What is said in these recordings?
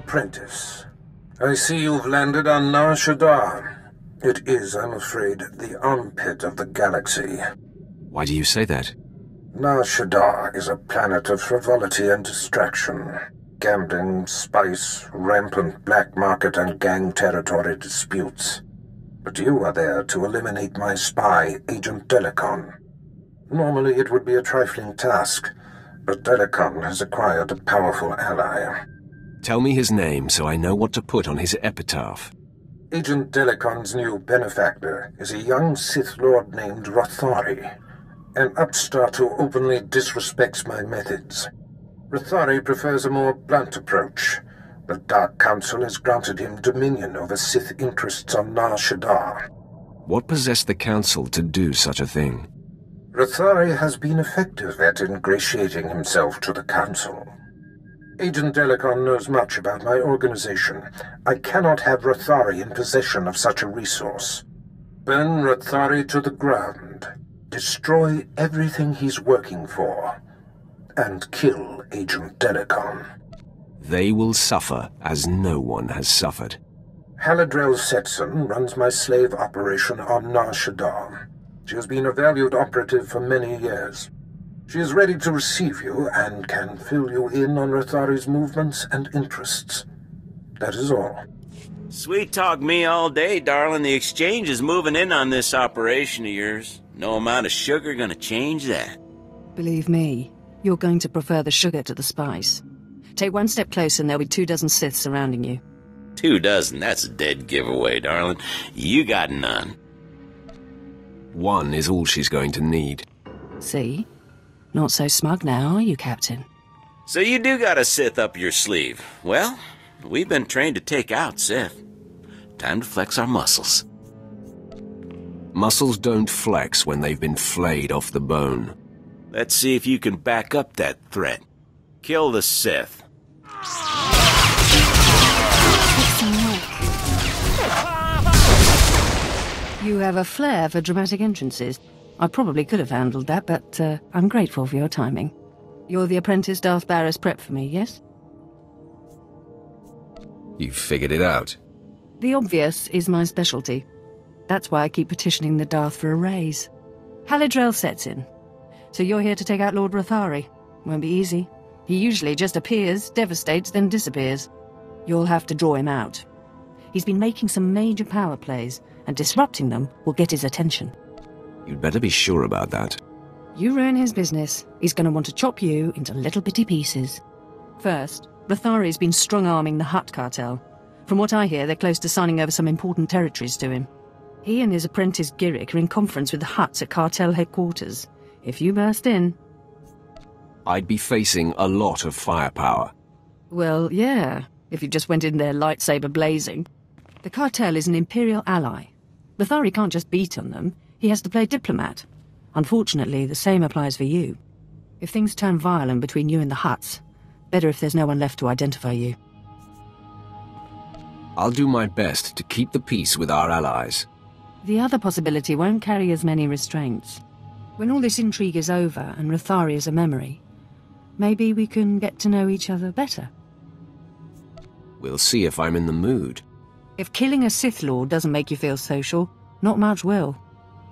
apprentice. I see you've landed on Nar Shaddaa. It is, I'm afraid, the armpit of the galaxy. Why do you say that? Nar Shaddaa is a planet of frivolity and distraction. Gambling, spice, rampant black market and gang territory disputes. But you are there to eliminate my spy, Agent Delicon. Normally it would be a trifling task, but Delicon has acquired a powerful ally. Tell me his name so I know what to put on his epitaph. Agent Delicon's new benefactor is a young Sith Lord named Rothari, an upstart who openly disrespects my methods. Rothari prefers a more blunt approach. The Dark Council has granted him dominion over Sith interests on Nar Shaddaa. What possessed the Council to do such a thing? Rothari has been effective at ingratiating himself to the Council. Agent Delicon knows much about my organization. I cannot have Rothari in possession of such a resource. Burn Rothari to the ground. Destroy everything he's working for. And kill Agent Delicon. They will suffer as no one has suffered. Haladrel Setson runs my slave operation on Nar Shaddaa. She has been a valued operative for many years. She is ready to receive you and can fill you in on Rothari's movements and interests. That is all. Sweet talk me all day, darling. The exchange is moving in on this operation of yours. No amount of sugar gonna change that. Believe me, you're going to prefer the sugar to the spice. Take one step closer and there'll be 24 Sith surrounding you. 24? That's a dead giveaway, darling. You got none. One is all she's going to need. See? Not so smug now, are you, Captain? So you do got a Sith up your sleeve. Well, we've been trained to take out Sith. Time to flex our muscles. Muscles don't flex when they've been flayed off the bone. Let's see if you can back up that threat. Kill the Sith. You have a flair for dramatic entrances. I probably could have handled that, but I'm grateful for your timing. You're the apprentice Darth Baras prepped for me, yes? You've figured it out. The obvious is my specialty. That's why I keep petitioning the Darth for a raise. Haladrel sets in. So you're here to take out Lord Rothari. Won't be easy. He usually just appears, devastates, then disappears. You'll have to draw him out. He's been making some major power plays, and disrupting them will get his attention. You'd better be sure about that. You ruin his business, he's going to want to chop you into little bitty pieces. First, Rothari's been strong-arming the Hutt cartel. From what I hear, they're close to signing over some important territories to him. He and his apprentice Giric are in conference with the Hutts at cartel headquarters. If you burst in... I'd be facing a lot of firepower. Well, yeah, if you just went in there lightsaber blazing. The cartel is an Imperial ally. Rothari can't just beat on them, he has to play diplomat. Unfortunately, the same applies for you. If things turn violent between you and the Hutts, better if there's no one left to identify you. I'll do my best to keep the peace with our allies. The other possibility won't carry as many restraints. When all this intrigue is over and Rothari is a memory, maybe we can get to know each other better. We'll see if I'm in the mood. If killing a Sith Lord doesn't make you feel social, not much will.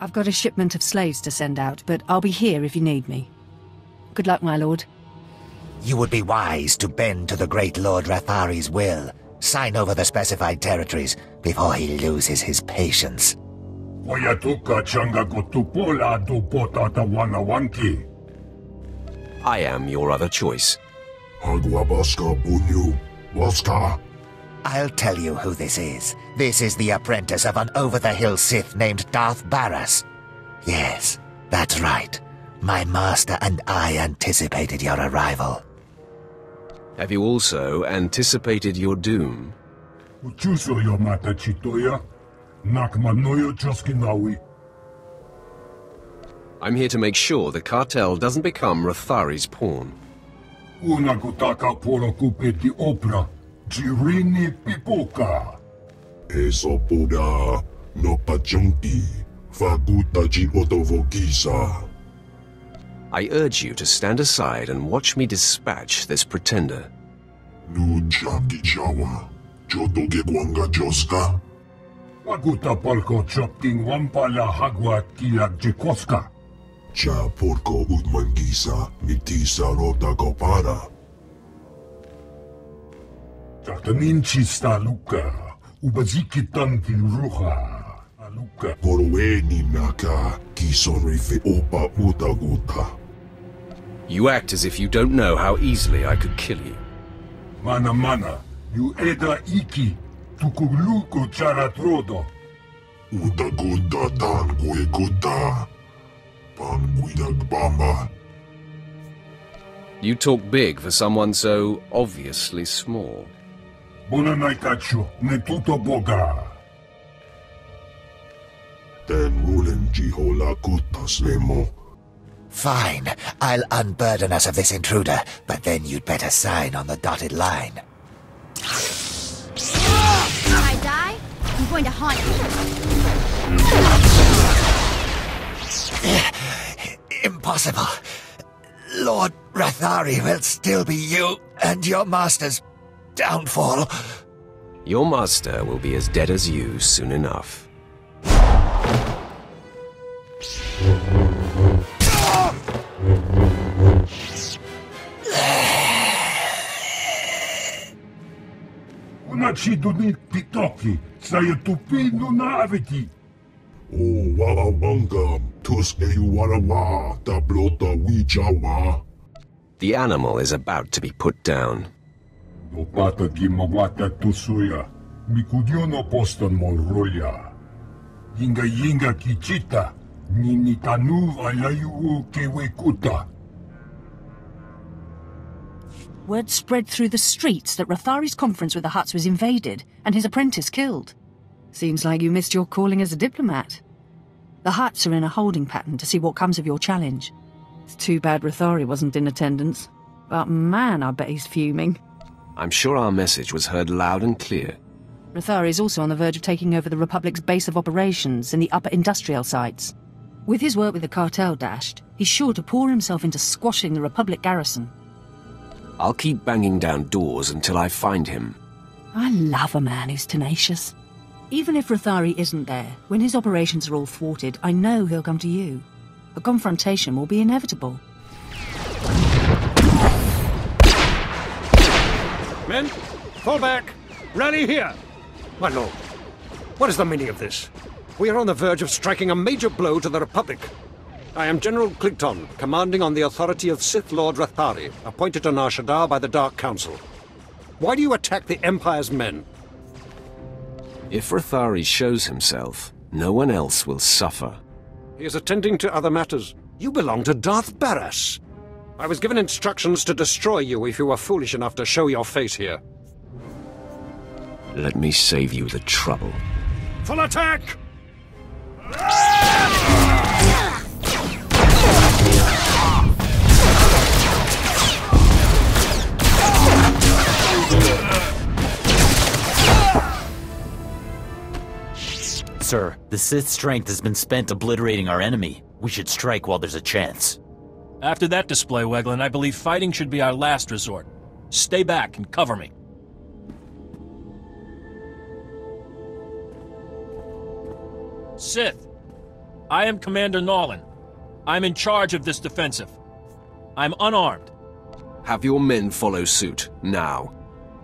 I've got a shipment of slaves to send out, but I'll be here if you need me. Good luck, my lord. You would be wise to bend to the great Lord Rothari's will. Sign over the specified territories before he loses his patience. I am your other choice. I'll tell you who this is. This is the apprentice of an over-the-hill Sith named Darth Baras. Yes, that's right. My master and I anticipated your arrival. Have you also anticipated your doom? I'm here to make sure the cartel doesn't become Rothari's pawn. I urge you to stand aside and watch me dispatch this pretender. Nujaki Jawa, Jotoge Gwanga Joska. Waguta Polko Chopting Wampala Hagwa Kilag Jekoska. Cha Porko Udmangisa, Mitisa Rota Gopara. Chatanin Chista Luka, Ubaziki Tanti Ruha, Aluka. Poroweni Naka, Kisonrife Opa Utaguta. You act as if you don't know how easily I could kill you. Mana, you Eda Iki, Tukuluko Charatrodo. Udagunda Tangue Guta. Panguidagbamba. You talk big for someone so obviously small. Bonanaikachu, Netuto Boga. Then Rulen Jihola Kutas Nemo. Fine, I'll unburden us of this intruder, but then you'd better sign on the dotted line. When I die, I'm going to haunt you. Impossible. Lord Rathari will still be you and your master's downfall. Your master will be as dead as you soon enough. Unachi Dunit Pitoki, Sayatupino Naviti. Oh, Wala Wangam, Tuske Warawa, Tablota Wijawa. The animal is about to be put down. Opata Gimawata Tusuya, Mikudiono Poston Molroya. Yinga Kichita, Ninitanu Alayu Kewekuta. Word spread through the streets that Rathari's conference with the Hutts was invaded and his apprentice killed. Seems like you missed your calling as a diplomat. The Hutts are in a holding pattern to see what comes of your challenge. It's too bad Rathari wasn't in attendance. But man, I bet he's fuming. I'm sure our message was heard loud and clear. Rathari is also on the verge of taking over the Republic's base of operations in the upper industrial sites. With his work with the cartel dashed, he's sure to pour himself into squashing the Republic garrison. I'll keep banging down doors until I find him. I love a man who's tenacious. Even if Rathari isn't there, when his operations are all thwarted, I know he'll come to you. A confrontation will be inevitable. Men, fall back. Rally here. My lord, what is the meaning of this? We are on the verge of striking a major blow to the Republic. I am General Clinton, commanding on the authority of Sith Lord Rathari, appointed to Nar Shaddaa by the Dark Council. Why do you attack the Empire's men? If Rathari shows himself, no one else will suffer. He is attending to other matters. You belong to Darth Baras. I was given instructions to destroy you if you were foolish enough to show your face here. Let me save you the trouble. Full attack! Sir, the Sith's strength has been spent obliterating our enemy. We should strike while there's a chance. After that display, Weglin, I believe fighting should be our last resort. Stay back and cover me. Sith, I am Commander Nolan. I'm in charge of this defensive. I'm unarmed. Have your men follow suit, now.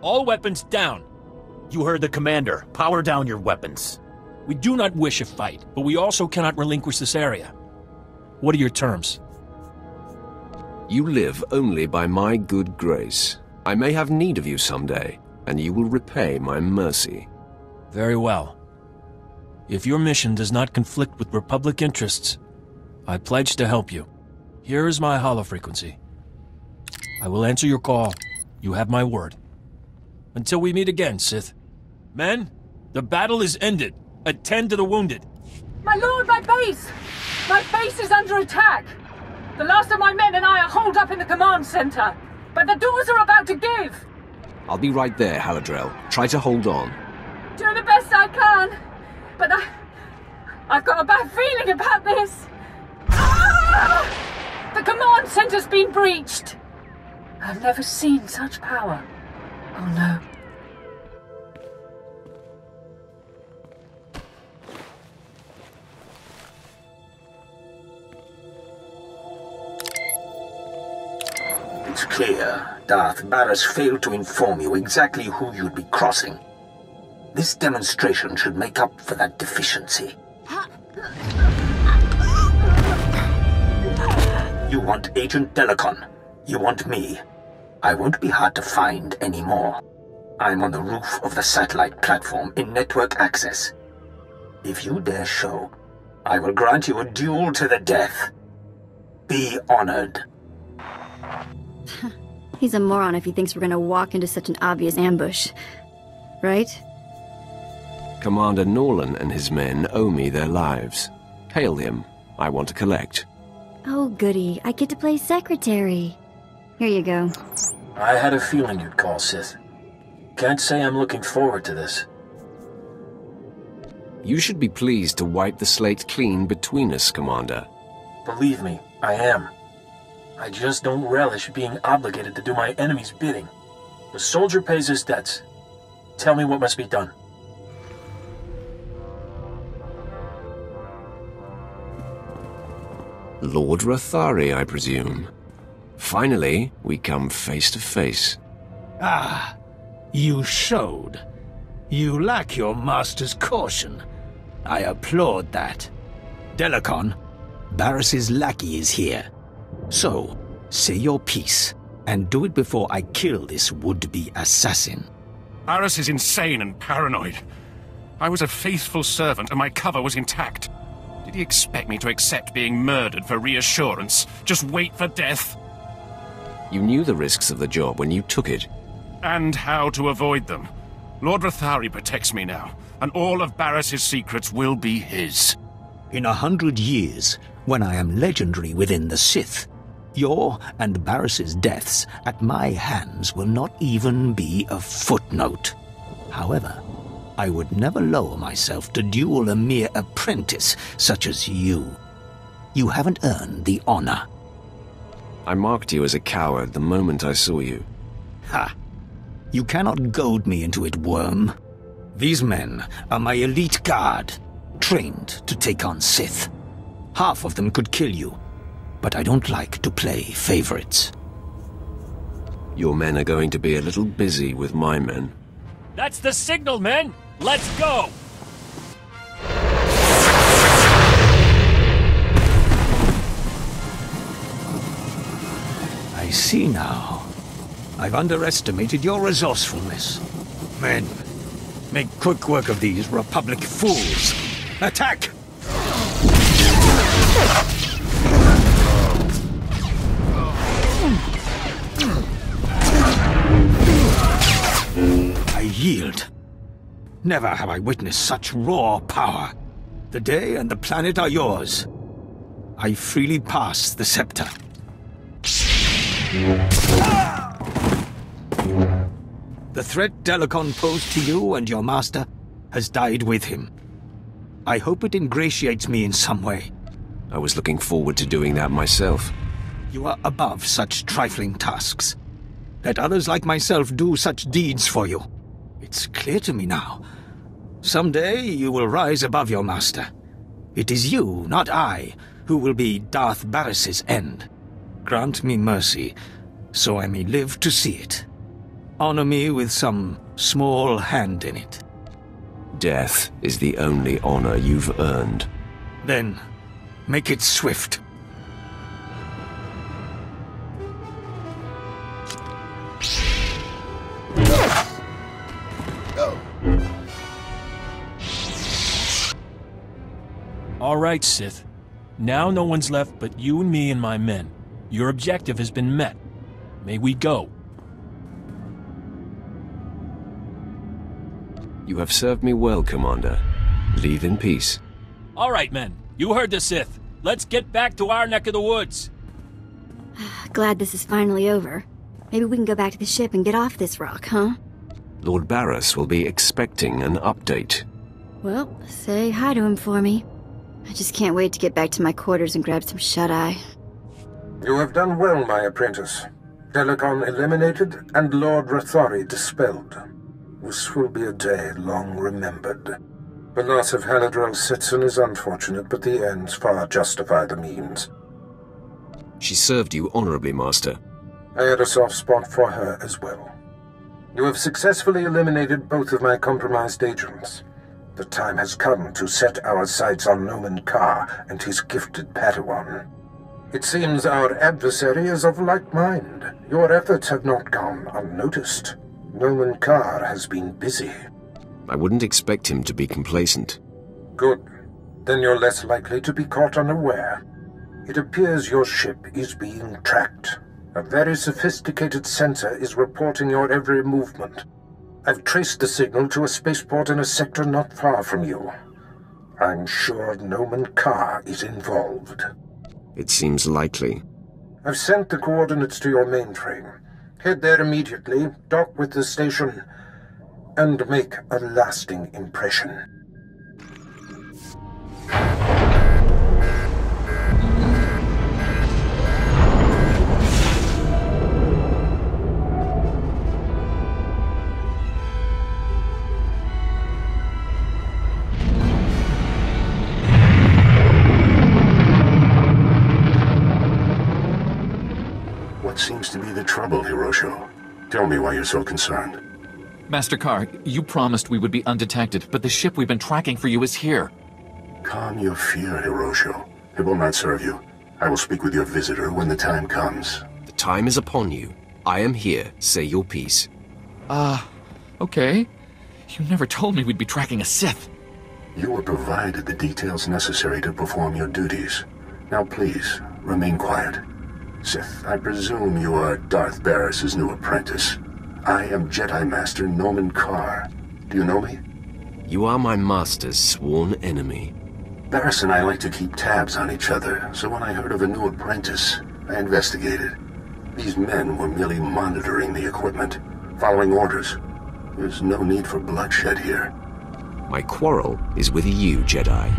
All weapons down. You heard the commander. Power down your weapons. We do not wish a fight, but we also cannot relinquish this area. What are your terms? You live only by my good grace. I may have need of you someday, and you will repay my mercy. Very well. If your mission does not conflict with Republic interests, I pledge to help you. Here is my holofrequency. I will answer your call. You have my word. Until we meet again, Sith. Men, the battle is ended. Attend to the wounded. My lord, my base! My base is under attack! The last of my men and I are holed up in the command center, but the doors are about to give! I'll be right there, Haladrel. Try to hold on. Doing the best I can, but I've got a bad feeling about this. Ah! The command center's been breached. I've never seen such power. Oh no. It's clear Darth Baras failed to inform you exactly who you'd be crossing. This demonstration should make up for that deficiency. You want Agent Delicon. You want me. I won't be hard to find anymore. I'm on the roof of the satellite platform in network access. If you dare show, I will grant you a duel to the death. Be honored. He's a moron if he thinks we're gonna walk into such an obvious ambush. Right? Commander Norlan and his men owe me their lives. Hail him. I want to collect. Oh, goody. I get to play secretary. Here you go. I had a feeling you'd call, Sith. Can't say I'm looking forward to this. You should be pleased to wipe the slate clean between us, Commander. Believe me, I am. I just don't relish being obligated to do my enemy's bidding. The soldier pays his debts. Tell me what must be done. Lord Rathari, I presume. Finally, we come face to face. Ah, you showed. You lack your master's caution. I applaud that. Delicon, Baras's lackey is here. So, say your piece, and do it before I kill this would-be assassin. Baras is insane and paranoid. I was a faithful servant and my cover was intact. Did he expect me to accept being murdered for reassurance? Just wait for death? You knew the risks of the job when you took it. And how to avoid them. Lord Rathari protects me now, and all of Baras's secrets will be his. In 100 years, when I am legendary within the Sith, your and Baras's deaths at my hands will not even be a footnote. However, I would never lower myself to duel a mere apprentice such as you. You haven't earned the honor. I marked you as a coward the moment I saw you. Ha! You cannot goad me into it, worm. These men are my elite guard, trained to take on Sith. Half of them could kill you, but I don't like to play favorites. Your men are going to be a little busy with my men. That's the signal, men! Let's go! I see now. I've underestimated your resourcefulness. Men, make quick work of these Republic fools. Attack! I yield. Never have I witnessed such raw power. The day and the planet are yours. I freely pass the scepter. The threat Delicon posed to you and your master has died with him. I hope it ingratiates me in some way. I was looking forward to doing that myself. You are above such trifling tasks. Let others like myself do such deeds for you. It's clear to me now. Someday you will rise above your master. It is you, not I, who will be Darth Baras's end. Grant me mercy, so I may live to see it. Honor me with some small hand in it. Death is the only honor you've earned. Then, make it swift. All right, Sith. Now no one's left but you and me and my men. Your objective has been met. May we go. You have served me well, Commander. Leave in peace. All right, men. You heard the Sith. Let's get back to our neck of the woods. Glad this is finally over. Maybe we can go back to the ship and get off this rock, huh? Lord Baras will be expecting an update. Well, say hi to him for me. I just can't wait to get back to my quarters and grab some shut-eye. You have done well, my apprentice. Delicon eliminated, and Lord Rathari dispelled. This will be a day long remembered. The loss of Haledrel Sitson is unfortunate, but the ends far justify the means. She served you honorably, Master. I had a soft spot for her as well. You have successfully eliminated both of my compromised agents. The time has come to set our sights on Noman Carr and his gifted Padawan. It seems our adversary is of like mind. Your efforts have not gone unnoticed. Noman Carr has been busy. I wouldn't expect him to be complacent. Good. Then you're less likely to be caught unaware. It appears your ship is being tracked. A very sophisticated sensor is reporting your every movement. I've traced the signal to a spaceport in a sector not far from you. I'm sure Noman Carr is involved. It seems likely. I've sent the coordinates to your mainframe. Head there immediately, dock with the station, and make a lasting impression. What seems to be the trouble, Hirosho? Tell me why you're so concerned. Master Carr, you promised we would be undetected, but the ship we've been tracking for you is here. Calm your fear, Hirosho. It will not serve you. I will speak with your visitor when the time comes. The time is upon you. I am here. Say your piece. Okay. You never told me we'd be tracking a Sith. You were provided the details necessary to perform your duties. Now please, remain quiet. Sith, I presume you are Darth Baras' new apprentice. I am Jedi Master Noman Carr. Do you know me? You are my master's sworn enemy. Baras and I like to keep tabs on each other, so when I heard of a new apprentice, I investigated. These men were merely monitoring the equipment, following orders. There's no need for bloodshed here. My quarrel is with you, Jedi.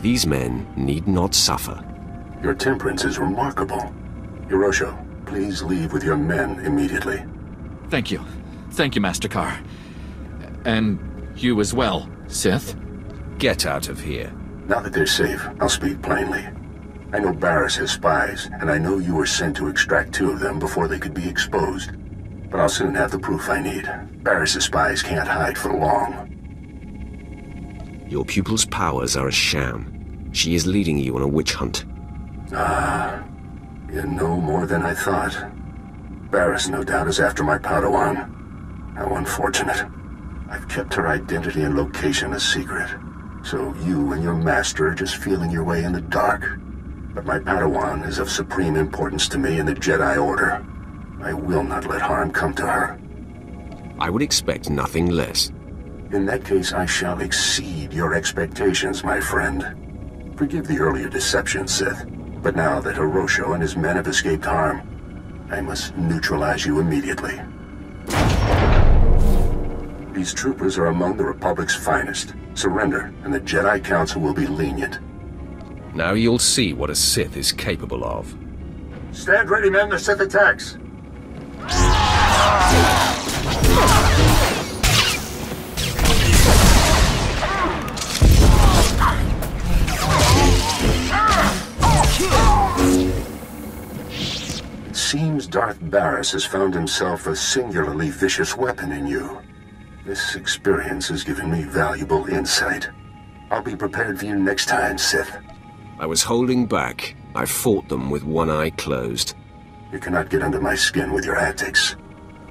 These men need not suffer. Your temperance is remarkable. Hirosho, please leave with your men immediately. Thank you. Thank you, Master Carr. And you as well, Sith. Get out of here. Now that they're safe, I'll speak plainly. I know Baras has spies, and I know you were sent to extract 2 of them before they could be exposed. But I'll soon have the proof I need. Barris' spies can't hide for long. Your pupil's powers are a sham. She is leading you on a witch hunt. You know more than I thought. Baras, no doubt, is after my Padawan. How unfortunate. I've kept her identity and location a secret. So you and your master are just feeling your way in the dark. But my Padawan is of supreme importance to me in the Jedi Order. I will not let harm come to her. I would expect nothing less. In that case, I shall exceed your expectations, my friend. Forgive the earlier deception, Sith. But now that Hirosho and his men have escaped harm, I must neutralize you immediately. These troopers are among the Republic's finest. Surrender, and the Jedi Council will be lenient. Now you'll see what a Sith is capable of. Stand ready, men. The Sith attacks. It seems Darth Baras has found himself a singularly vicious weapon in you. This experience has given me valuable insight. I'll be prepared for you next time, Sith. I was holding back. I fought them with one eye closed. You cannot get under my skin with your antics.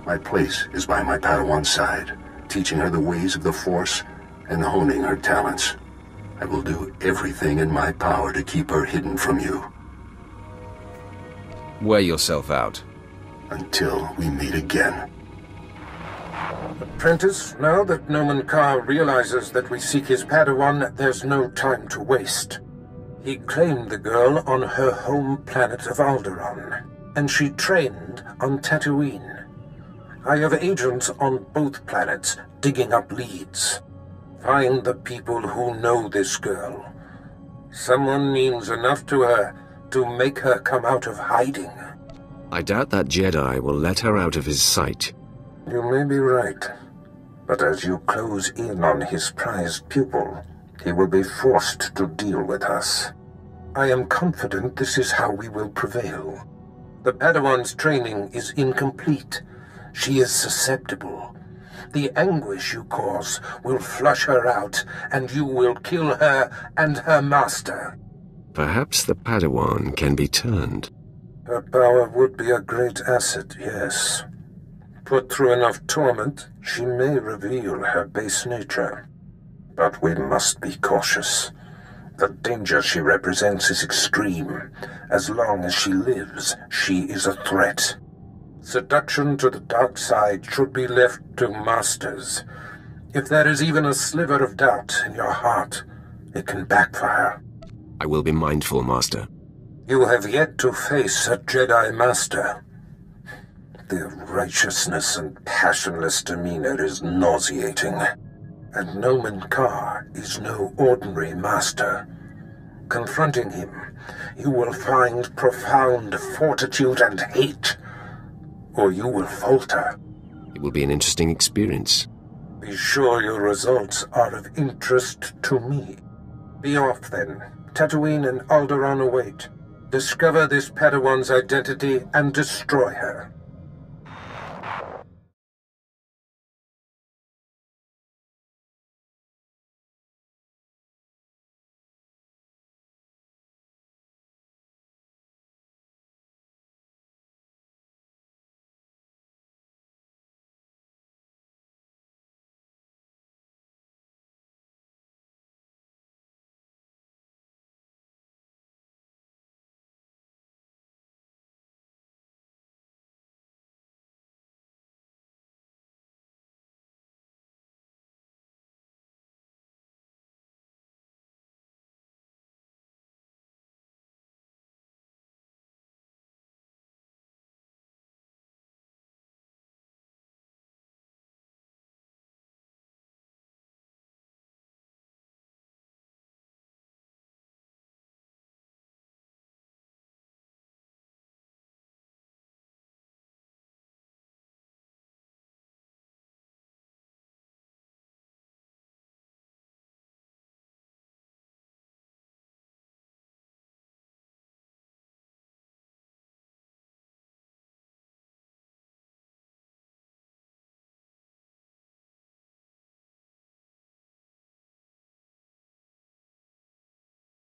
My place is by my Padawan's side, teaching her the ways of the Force and honing her talents. I will do everything in my power to keep her hidden from you. Wear yourself out. Until we meet again. Apprentice, now that Noman Carr realizes that we seek his Padawan, there's no time to waste. He claimed the girl on her home planet of Alderaan, and she trained on Tatooine. I have agents on both planets digging up leads. Find the people who know this girl. Someone means enough to her to make her come out of hiding. I doubt that Jedi will let her out of his sight. You may be right, but as you close in on his prized pupil, he will be forced to deal with us. I am confident this is how we will prevail. The Padawan's training is incomplete. She is susceptible. The anguish you cause will flush her out, and you will kill her and her master. Perhaps the Padawan can be turned. Her power would be a great asset, yes. Put through enough torment, she may reveal her base nature. But we must be cautious. The danger she represents is extreme. As long as she lives, she is a threat. Seduction to the dark side should be left to masters. If there is even a sliver of doubt in your heart, it can backfire. I will be mindful, Master. You have yet to face a Jedi Master. Their righteousness and passionless demeanor is nauseating. And Nomen Karr is no ordinary master. Confronting him, you will find profound fortitude and hate, or you will falter. It will be an interesting experience. Be sure your results are of interest to me. Be off, then. Tatooine and Alderaan await. Discover this Padawan's identity and destroy her.